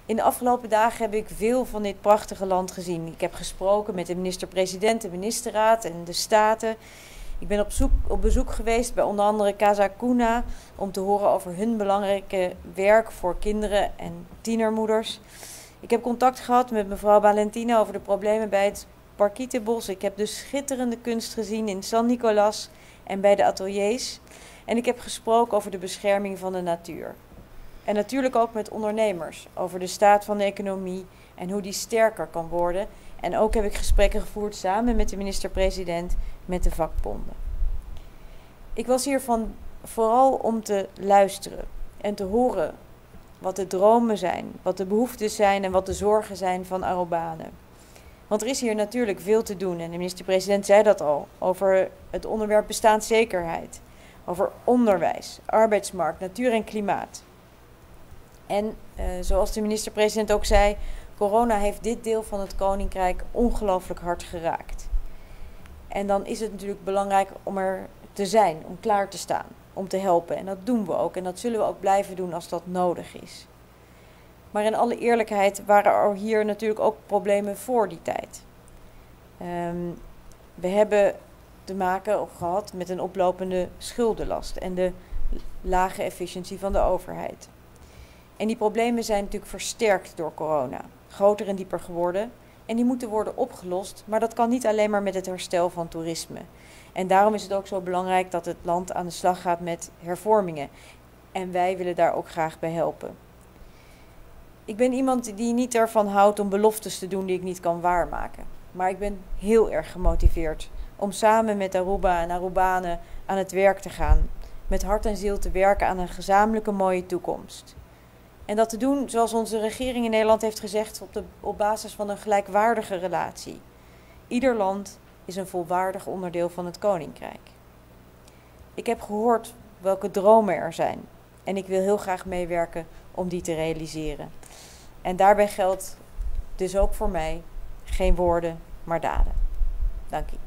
In de afgelopen dagen heb ik veel van dit prachtige land gezien. Ik heb gesproken met de minister-president, de ministerraad en de staten. Ik ben op bezoek geweest bij onder andere Casa Cuna om te horen over hun belangrijke werk voor kinderen en tienermoeders. Ik heb contact gehad met mevrouw Valentina over de problemen bij het Parkietenbos. Ik heb de schitterende kunst gezien in San Nicolas en bij de ateliers. En ik heb gesproken over de bescherming van de natuur. En natuurlijk ook met ondernemers over de staat van de economie en hoe die sterker kan worden. En ook heb ik gesprekken gevoerd samen met de minister-president met de vakbonden. Ik was hiervan vooral om te luisteren en te horen wat de dromen zijn, wat de behoeftes zijn en wat de zorgen zijn van Arubanen. Want er is hier natuurlijk veel te doen en de minister-president zei dat al, over het onderwerp bestaanszekerheid, over onderwijs, arbeidsmarkt, natuur en klimaat. En zoals de minister-president ook zei, corona heeft dit deel van het Koninkrijk ongelooflijk hard geraakt. En dan is het natuurlijk belangrijk om er te zijn, om klaar te staan, om te helpen. En dat doen we ook en dat zullen we ook blijven doen als dat nodig is. Maar in alle eerlijkheid waren er hier natuurlijk ook problemen voor die tijd. We hebben te maken gehad met een oplopende schuldenlast en de lage efficiëntie van de overheid. En die problemen zijn natuurlijk versterkt door corona, groter en dieper geworden. En die moeten worden opgelost, maar dat kan niet alleen maar met het herstel van toerisme. En daarom is het ook zo belangrijk dat het land aan de slag gaat met hervormingen. En wij willen daar ook graag bij helpen. Ik ben iemand die niet ervan houdt om beloftes te doen die ik niet kan waarmaken. Maar ik ben heel erg gemotiveerd om samen met Aruba en Arubanen aan het werk te gaan. Met hart en ziel te werken aan een gezamenlijke mooie toekomst. En dat te doen zoals onze regering in Nederland heeft gezegd op basis van een gelijkwaardige relatie. Ieder land is een volwaardig onderdeel van het Koninkrijk. Ik heb gehoord welke dromen er zijn. En ik wil heel graag meewerken om die te realiseren. En daarbij geldt dus ook voor mij geen woorden, maar daden. Dank u.